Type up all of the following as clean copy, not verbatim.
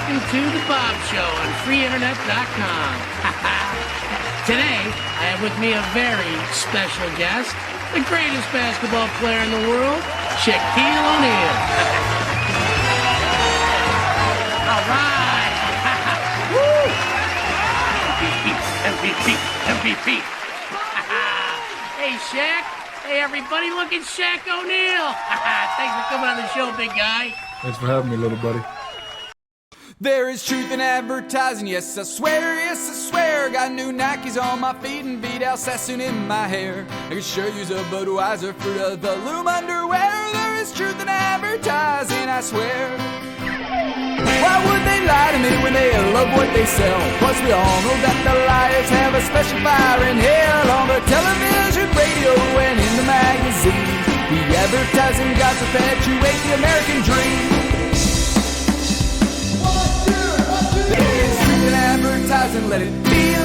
welcome to The Bob Show on freeinternet.com. Today, I have with me a very special guest, the greatest basketball player in the world, Shaquille O'Neal. All right. Woo! MVP. Hey, Shaq. Hey, everybody, look at Shaq O'Neal. Thanks for coming on the show, big guy. Thanks for having me, little buddy. There is truth in advertising, yes I swear. Got new Nikes on my feet and Vidal Sassoon in my hair. I can sure use a Budweiser Fruit of the Loom underwear. There is truth in advertising, I swear. Why would they lie to me when they love what they sell? Plus we all know that the liars have a special fire in hell. On the television, radio, and in the magazines, the advertising gods perpetuate the American dream. Advertising, let it be.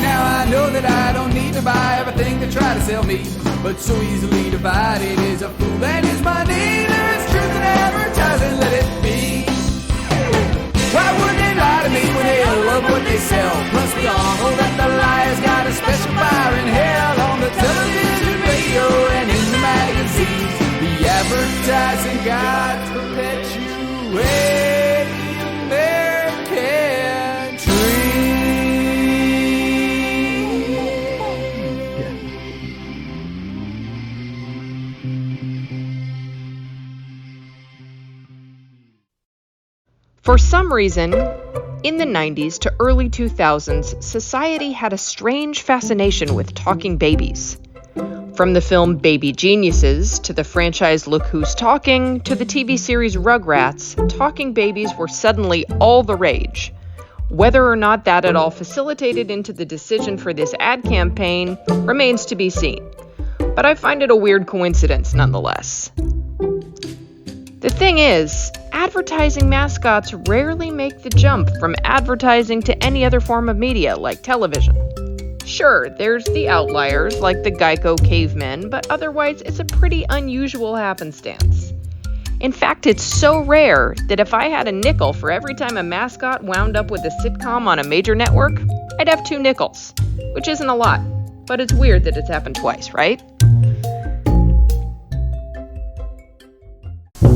Now I know that I don't need to buy everything they try to sell me, but so easily divided is a fool and his money. There is truth in advertising, let it be. Why would they lie to me when they love what they sell? Plus we all know that the liars got a special fire in hell. On the television, radio, and in the magazines, the advertising gods perpetuate the American dream. For some reason, in the 90s to early 2000s, society had a strange fascination with talking babies. From the film Baby Geniuses, to the franchise Look Who's Talking, to the TV series Rugrats, talking babies were suddenly all the rage. Whether or not that at all facilitated into the decision for this ad campaign remains to be seen. But I find it a weird coincidence nonetheless. The thing is, advertising mascots rarely make the jump from advertising to any other form of media, like television. Sure, there's the outliers, like the Geico cavemen, but otherwise it's a pretty unusual happenstance. In fact, it's so rare that if I had a nickel for every time a mascot wound up with a sitcom on a major network, I'd have 2 nickels, which isn't a lot, but it's weird that it's happened twice, right?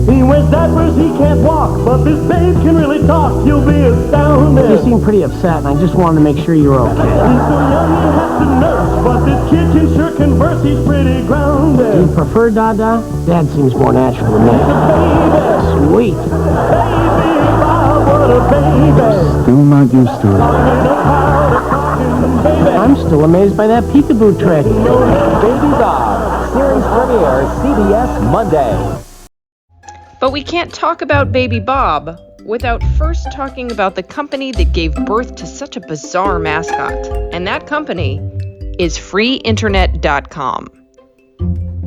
He wears diapers, he can't walk, but this babe can really talk. You'll be astounded. You seem pretty upset, and I just wanted to make sure you were okay. He's so young he has to nurse, but this kid can sure converse. He's pretty grounded. Do you prefer Dada? Dad seems more natural to me. Sweet. Baby Bob, what a baby. Still not used to it. I'm still amazed by that peekaboo trick. Baby Bob, series premiere, CBS Monday. But we can't talk about Baby Bob without first talking about the company that gave birth to such a bizarre mascot. And that company is freeinternet.com.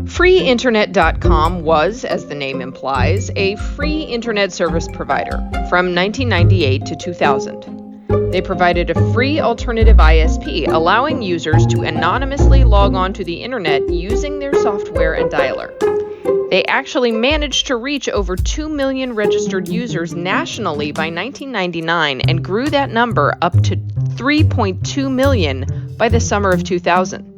Freeinternet.com was, as the name implies, a free internet service provider from 1998 to 2000. They provided a free alternative ISP, allowing users to anonymously log on to the internet using their software and dialer. They actually managed to reach over 2 million registered users nationally by 1999 and grew that number up to 3.2 million by the summer of 2000.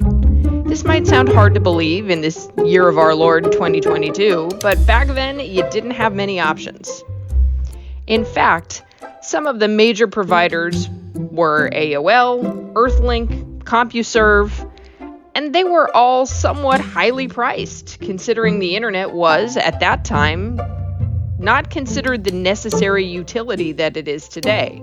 This might sound hard to believe in this year of our Lord 2022, but back then you didn't have many options. In fact, some of the major providers were AOL, Earthlink, CompuServe, and they were all somewhat highly priced, considering the internet was, at that time, not considered the necessary utility that it is today.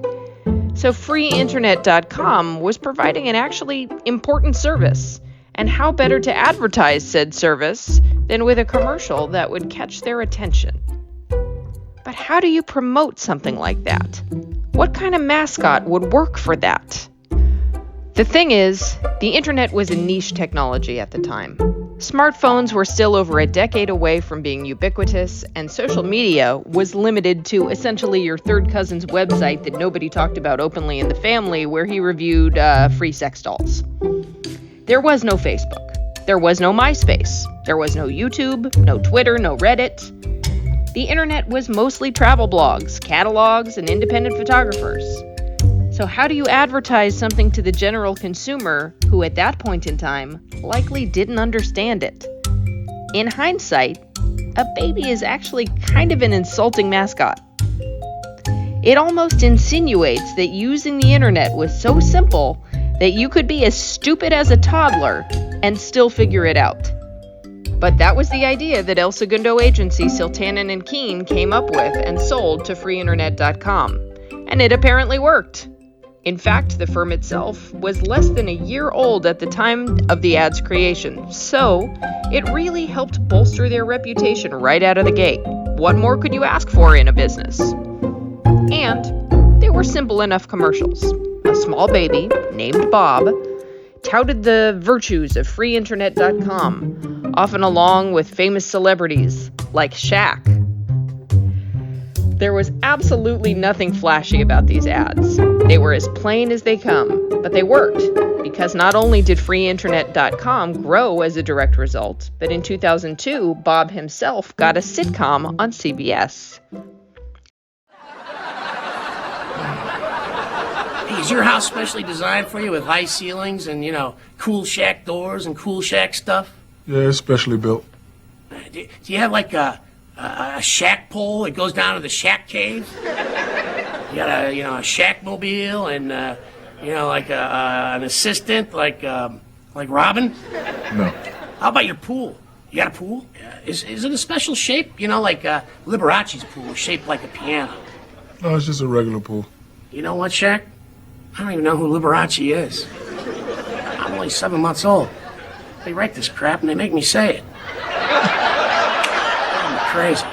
So freeinternet.com was providing an actually important service, and how better to advertise said service than with a commercial that would catch their attention? But how do you promote something like that? What kind of mascot would work for that? The thing is, the internet was a niche technology at the time. Smartphones were still over a decade away from being ubiquitous, and social media was limited to essentially your third cousin's website that nobody talked about openly in the family, where he reviewed free sex dolls. There was no Facebook. There was no MySpace. There was no YouTube, no Twitter, no Reddit. the internet was mostly travel blogs, catalogs, and independent photographers. So how do you advertise something to the general consumer who at that point in time likely didn't understand it? In hindsight, a baby is actually kind of an insulting mascot. It almost insinuates that using the internet was so simple that you could be as stupid as a toddler and still figure it out. But that was the idea that El Segundo agency Siltanen & Keene came up with and sold to freeinternet.com, and it apparently worked. In fact, the firm itself was less than a year old at the time of the ad's creation, so it really helped bolster their reputation right out of the gate. What more could you ask for in a business? And they were simple enough commercials. A small baby, named Bob, touted the virtues of freeinternet.com, often along with famous celebrities like Shaq. There was absolutely nothing flashy about these ads. They were as plain as they come, but they worked, because not only did freeinternet.com grow as a direct result, but in 2002, Bob himself got a sitcom on CBS. Hey, is your house specially designed for you with high ceilings and, cool shack doors and cool shack stuff? Yeah, it's specially built. Do you have like a shack pole that goes down to the shack cave? You got a shack mobile and like an assistant like Robin? No. How about your pool? You got a pool? Is it a special shape? Like Liberace's pool, shaped like a piano. No, it's just a regular pool. You know what, Shaq? I don't even know who Liberace is. I'm only 7 months old. They write this crap and they make me say it. Crazy.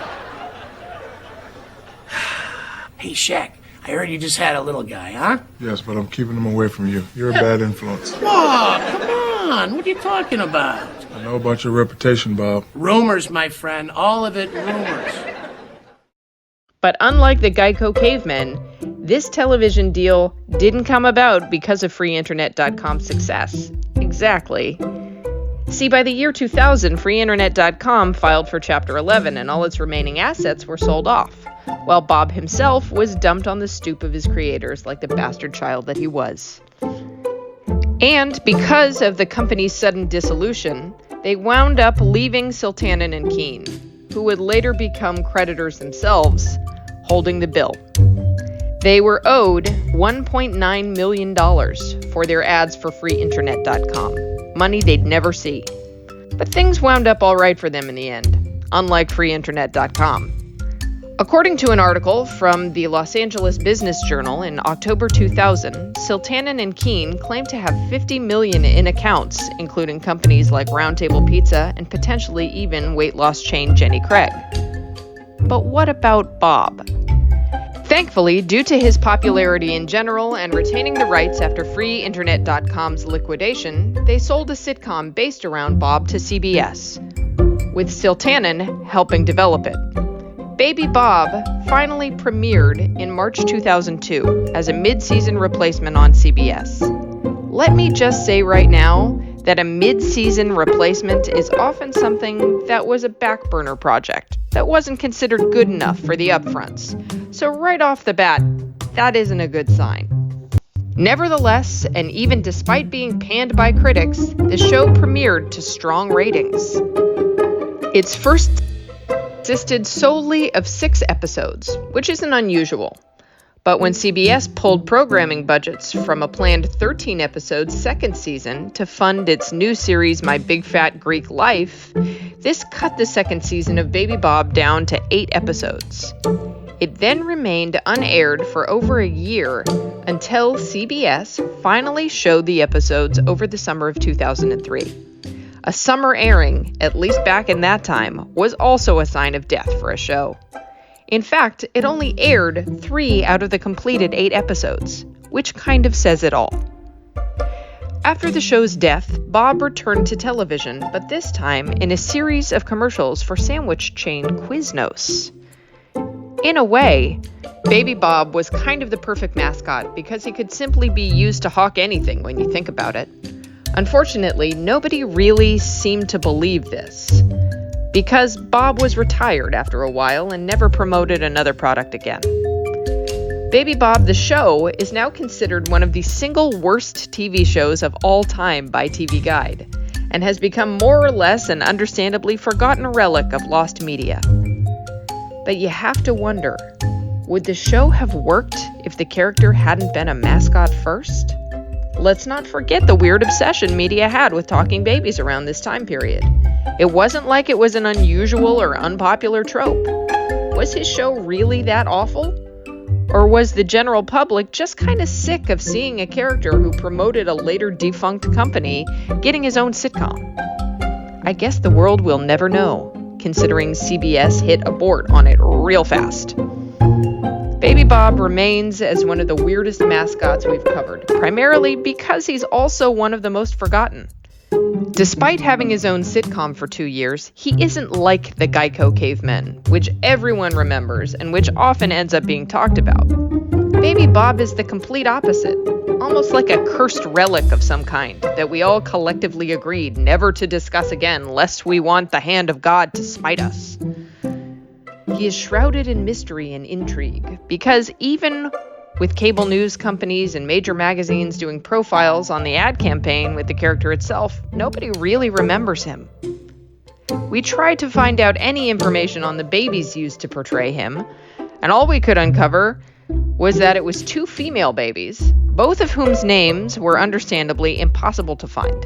Hey, Shaq, I heard you just had a little guy, huh? Yes, but I'm keeping him away from you. You're a bad influence. Oh, come on. What are you talking about? I know about your reputation, Bob. Rumors, my friend. All of it rumors. But unlike the Geico cavemen, this television deal didn't come about because of freeinternet.com's success. Exactly. See, by the year 2000, freeinternet.com filed for Chapter 11 and all its remaining assets were sold off, while Bob himself was dumped on the stoop of his creators like the bastard child that he was. And because of the company's sudden dissolution, they wound up leaving Siltanen & Keene, who would later become creditors themselves, holding the bill. They were owed $1.9 million for their ads for freeinternet.com, money they'd never see. But things wound up all right for them in the end, unlike freeinternet.com. According to an article from the Los Angeles Business Journal in October 2000, Siltanen & Keene claimed to have $50 million in accounts, including companies like Round Table Pizza and potentially even weight loss chain Jenny Craig. But what about Bob? Thankfully, due to his popularity in general and retaining the rights after freeinternet.com's liquidation, they sold a sitcom based around Bob to CBS, with Siltanen helping develop it. Baby Bob finally premiered in March 2002 as a mid-season replacement on CBS. Let me just say right now that a mid-season replacement is often something that was a back burner project that wasn't considered good enough for the upfronts. So right off the bat, that isn't a good sign. Nevertheless, and even despite being panned by critics, the show premiered to strong ratings. Its first consisted solely of 6 episodes, which isn't unusual. But when CBS pulled programming budgets from a planned 13-episode second season to fund its new series My Big Fat Greek Life, this cut the second season of Baby Bob down to 8 episodes. It then remained unaired for over a year until CBS finally showed the episodes over the summer of 2003. A summer airing, at least back in that time, was also a sign of death for a show. In fact, it only aired 3 out of the completed 8 episodes, which kind of says it all. After the show's death, Bob returned to television, but this time in a series of commercials for sandwich chain Quiznos. In a way, Baby Bob was kind of the perfect mascot because he could simply be used to hawk anything when you think about it. Unfortunately, nobody really seemed to believe this. because Bob was retired after a while and never promoted another product again. Baby Bob the Show is now considered one of the single worst TV shows of all time by TV Guide, and has become more or less an understandably forgotten relic of lost media. But you have to wonder, would the show have worked if the character hadn't been a mascot first? Let's not forget the weird obsession media had with talking babies around this time period. It wasn't like it was an unusual or unpopular trope. Was his show really that awful? Or was the general public just kind of sick of seeing a character who promoted a later defunct company getting his own sitcom? I guess the world will never know, considering CBS hit abort on it real fast. Baby Bob remains as one of the weirdest mascots we've covered, primarily because he's also one of the most forgotten. Despite having his own sitcom for 2 years, he isn't like the Geico cavemen, which everyone remembers and which often ends up being talked about. Baby Bob is the complete opposite, almost like a cursed relic of some kind that we all collectively agreed never to discuss again lest we want the hand of God to smite us. He is shrouded in mystery and intrigue because even with cable news companies and major magazines doing profiles on the ad campaign with the character itself, nobody really remembers him. We tried to find out any information on the babies used to portray him, and all we could uncover was that it was 2 female babies, both of whom's names were understandably impossible to find.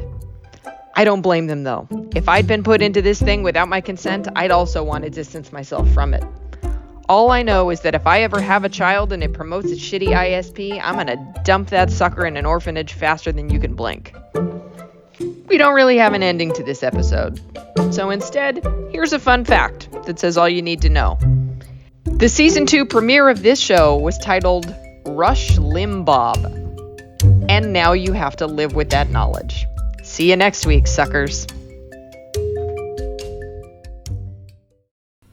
I don't blame them though. If I'd been put into this thing without my consent, I'd also want to distance myself from it. All I know is that if I ever have a child and it promotes a shitty ISP, I'm gonna dump that sucker in an orphanage faster than you can blink. We don't really have an ending to this episode. So instead, here's a fun fact that says all you need to know. The season 2 premiere of this show was titled Rush Limbob. And now you have to live with that knowledge. See you next week, suckers.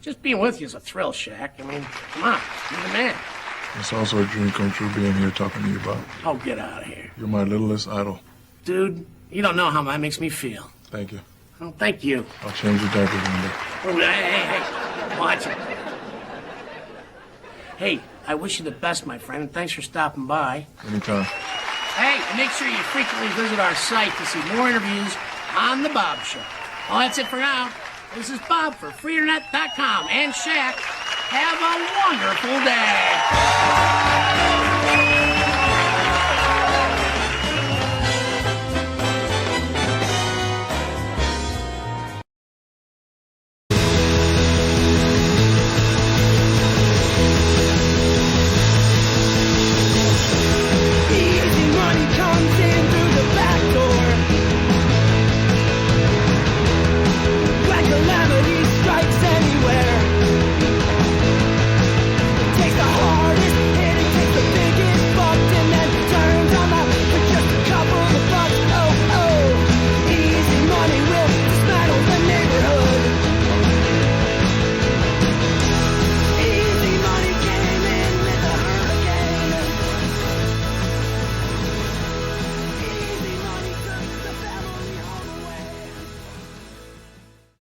Just being with you is a thrill, Shaq. I mean, come on, you're the man. It's also a dream come true being here talking to you, Bob. Oh, get out of here. You're my littlest idol. Dude, you don't know how that makes me feel. Thank you. Oh, thank you. I'll change your diapers one day. Oh, hey, watch it. Hey, I wish you the best, my friend, and thanks for stopping by. Anytime. Hey, and make sure you frequently visit our site to see more interviews on The Bob Show. Well, that's it for now. This is Bob for freeinternet.com and Shaq. Have a wonderful day.